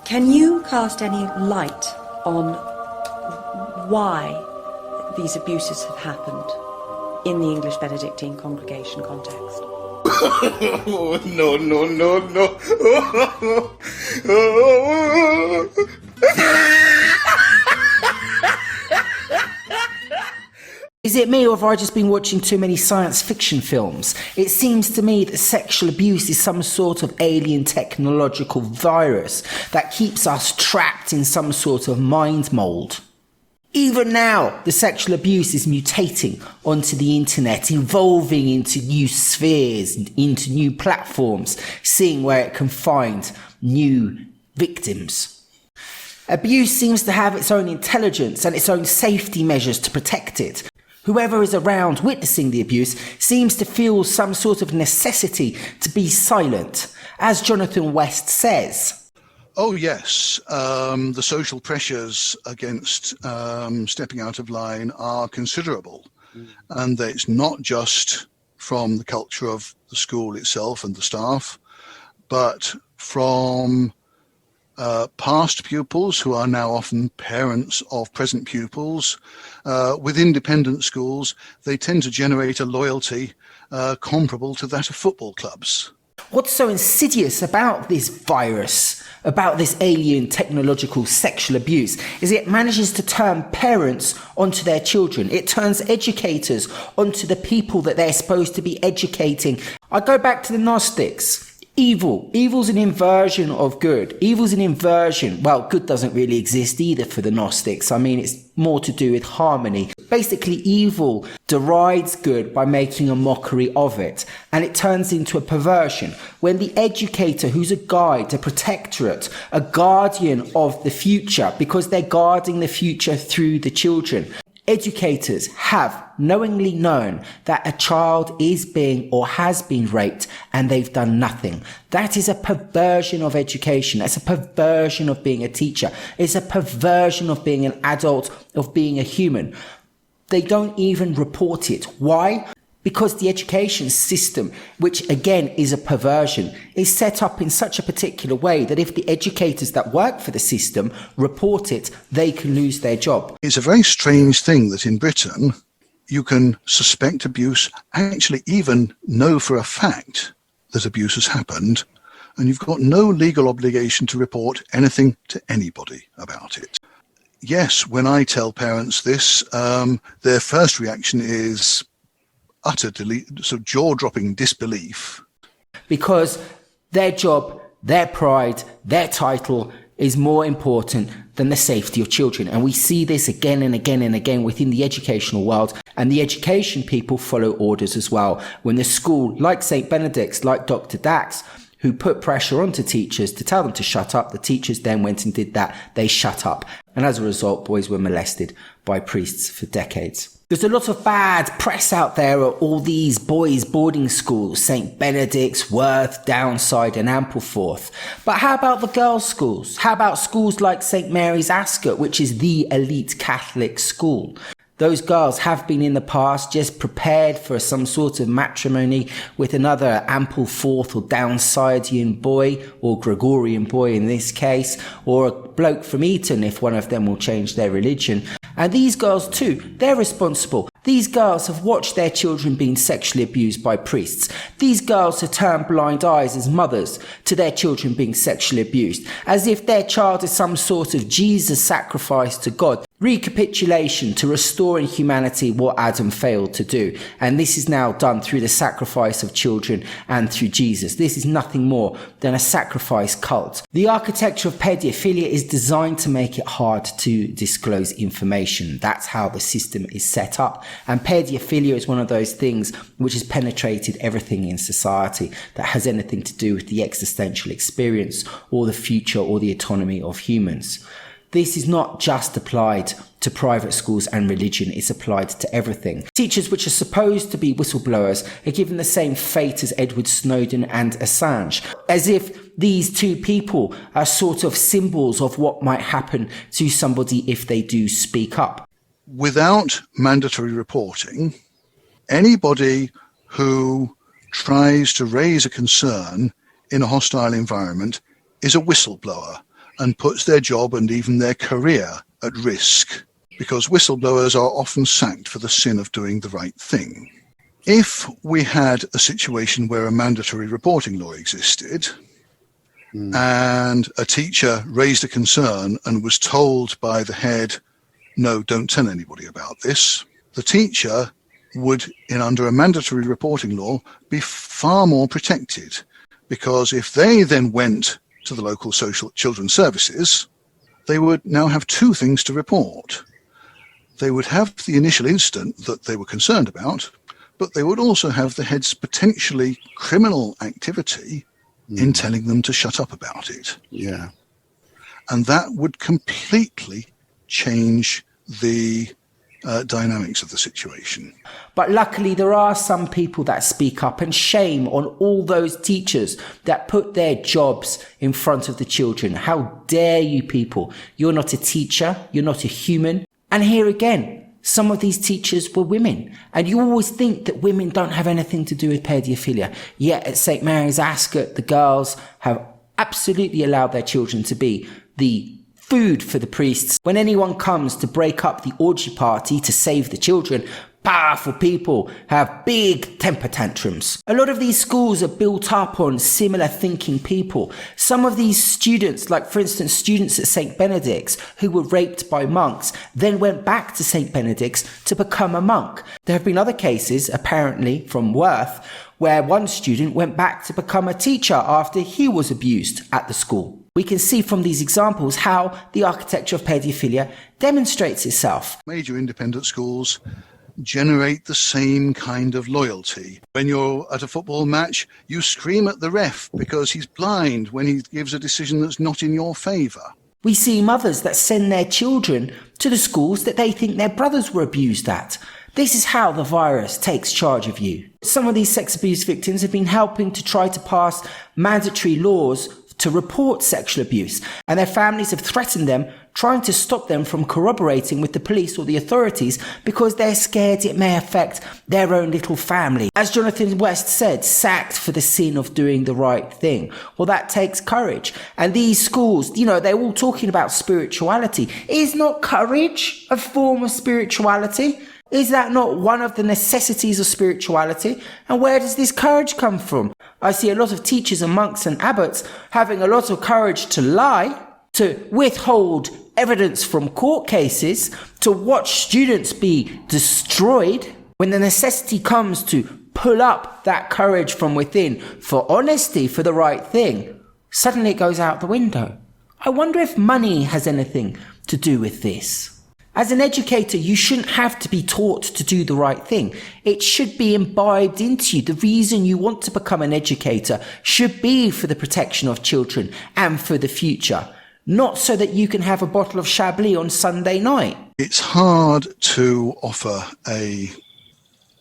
Can you cast any light on why these abuses have happened in the English Benedictine congregation context? Oh, no, no, no, no. Is it me, or have I just been watching too many science fiction films? It seems to me that sexual abuse is some sort of alien technological virus that keeps us trapped in some sort of mind mould. Even now, the sexual abuse is mutating onto the internet, evolving into new spheres, into new platforms, seeing where it can find new victims. Abuse seems to have its own intelligence and its own safety measures to protect it. Whoever is around witnessing the abuse seems to feel some sort of necessity to be silent, as Jonathan West says. Oh, yes. The social pressures against stepping out of line are considerable. And that it's not just from the culture of the school itself and the staff, but from past pupils who are now often parents of present pupils. With independent schools, they tend to generate a loyalty comparable to that of football clubs. What's so insidious about this virus, about this alien technological sexual abuse, is it manages to turn parents onto their children. It turns educators onto the people that they're supposed to be educating. I go back to the Gnostics. Evil. Evil's an inversion of good. Evil's an inversion. Well, good doesn't really exist either for the Gnostics. I mean, it's more to do with harmony. Basically, evil derides good by making a mockery of it, and it turns into a perversion. When the educator, who's a guide, a protectorate, a guardian of the future, because they're guarding the future through the children, educators have knowingly known that a child is being or has been raped and they've done nothing. That is a perversion of education. That's a perversion of being a teacher. It's a perversion of being an adult, of being a human. They don't even report it. Why? Because the education system, which again is a perversion, is set up in such a particular way that if the educators that work for the system report it, they can lose their job. It's a very strange thing that in Britain, you can suspect abuse, actually even know for a fact that abuse has happened, and you've got no legal obligation to report anything to anybody about it. Yes, when I tell parents this, their first reaction is utter sort of jaw-dropping disbelief. Because their job, their pride, their title is more important than the safety of children. And we see this again and again and again within the educational world. And the education people follow orders as well. When the school, like St. Benedict's, like Dr. Dax, who put pressure onto teachers to tell them to shut up, the teachers then went and did that. They shut up. And as a result, boys were molested by priests for decades. There's a lot of bad press out there at all these boys' boarding schools, St. Benedict's, Worth, Downside and Ampleforth. But how about the girls' schools? How about schools like St. Mary's Ascot, which is the elite Catholic school? Those girls have been in the past just prepared for some sort of matrimony with another Ampleforth or Downsidean boy, or Gregorian boy in this case, or a bloke from Eton if one of them will change their religion. And these girls too, they're responsible. These girls have watched their children being sexually abused by priests. These girls have turned blind eyes as mothers to their children being sexually abused, as if their child is some sort of Jesus sacrifice to God. Recapitulation to restoring humanity what Adam failed to do. And this is now done through the sacrifice of children and through Jesus. This is nothing more than a sacrifice cult. The architecture of paedophilia is designed to make it hard to disclose information. That's how the system is set up. And paedophilia is one of those things which has penetrated everything in society that has anything to do with the existential experience or the future or the autonomy of humans. This is not just applied to private schools and religion, it's applied to everything. Teachers which are supposed to be whistleblowers are given the same fate as Edward Snowden and Assange, as if these two people are sort of symbols of what might happen to somebody if they do speak up. Without mandatory reporting, anybody who tries to raise a concern in a hostile environment is a whistleblower. and puts their job and even their career at risk, because whistleblowers are often sacked for the sin of doing the right thing. If we had a situation where a mandatory reporting law existed, and a teacher raised a concern and was told by the head, no, don't tell anybody about this, the teacher would, under a mandatory reporting law, be far more protected, because if they then went to the local social children's services, they would now have two things to report. They would have the initial incident that they were concerned about, but they would also have the head's potentially criminal activity in telling them to shut up about it. Yeah. And that would completely change the dynamics of the situation. But luckily, there are some people that speak up, and shame on all those teachers that put their jobs in front of the children. How dare you people? You're not a teacher. You're not a human. And here again, some of these teachers were women. And you always think that women don't have anything to do with paedophilia. Yet at St. Mary's Ascot, the girls have absolutely allowed their children to be the food for the priests. When anyone comes to break up the orgy party to save the children, powerful people have big temper tantrums. A lot of these schools are built up on similar thinking people. Some of these students, like for instance students at St. Benedict's who were raped by monks, then went back to St. Benedict's to become a monk. There have been other cases, apparently from Worth, where one student went back to become a teacher after he was abused at the school. We can see from these examples how the architecture of paedophilia demonstrates itself. Major independent schools generate the same kind of loyalty. When you're at a football match, you scream at the ref because he's blind when he gives a decision that's not in your favour. We see mothers that send their children to the schools that they think their brothers were abused at. This is how the virus takes charge of you. Some of these sex abuse victims have been helping to try to pass mandatory laws to report sexual abuse, and their families have threatened them, trying to stop them from corroborating with the police or the authorities because they're scared it may affect their own little family. As Jonathan West said, sacked for the sin of doing the right thing. Well, that takes courage. And these schools, they're all talking about spirituality. Is not courage a form of spirituality? Is that not one of the necessities of spirituality? And where does this courage come from? I see a lot of teachers and monks and abbots having a lot of courage to lie, to withhold evidence from court cases, to watch students be destroyed. When the necessity comes to pull up that courage from within for honesty, for the right thing, suddenly it goes out the window. I wonder if money has anything to do with this. As an educator, you shouldn't have to be taught to do the right thing. It should be imbibed into you. The reason you want to become an educator should be for the protection of children and for the future, not so that you can have a bottle of Chablis on Sunday night. It's hard to offer a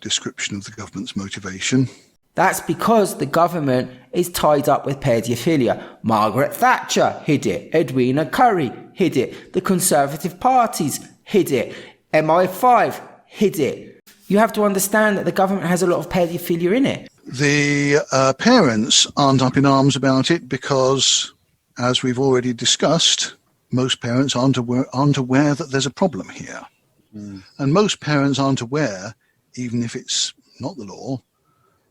description of the government's motivation. That's because the government is tied up with paedophilia. Margaret Thatcher hid it. Edwina Currie hid it. The Conservative parties hid it. MI5 hid it. You have to understand that the government has a lot of paedophilia in it. The parents aren't up in arms about it because, as we've already discussed, most parents aren't aware that there's a problem here. And most parents aren't aware, even if it's not the law,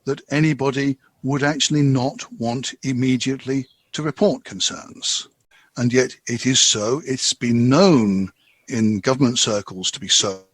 that anybody would actually not want immediately to report concerns. And yet it is so. It's been known in government circles to be so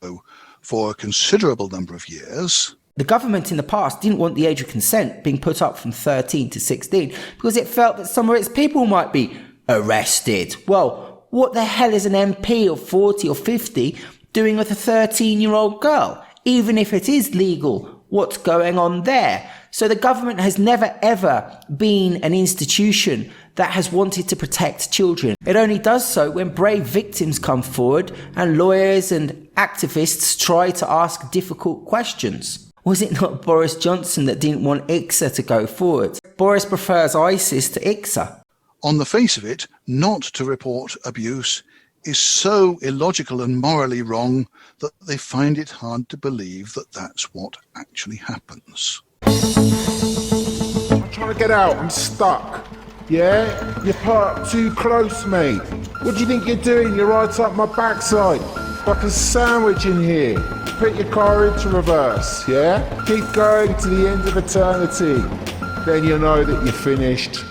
for a considerable number of years. The government in the past didn't want the age of consent being put up from 13 to 16 because it felt that some of its people might be arrested. Well, what the hell is an MP of 40 or 50 doing with a 13-year-old girl? Even if it is legal, what's going on there? So the government has never ever been an institution that has wanted to protect children. It only does so when brave victims come forward and lawyers and activists try to ask difficult questions. Was it not Boris Johnson that didn't want ICSA to go forward? Boris prefers ISIS to ICSA. On the face of it, not to report abuse is so illogical and morally wrong that they find it hard to believe that that's what actually happens. I'm trying to get out. I'm stuck. Yeah? You're parked too close, mate. What do you think you're doing? You're right up my backside. Like a sandwich in here. Put your car into reverse, yeah? Keep going to the end of eternity. Then you'll know that you're finished.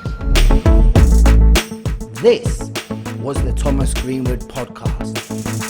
This was the Thomas Greenwood Podcast.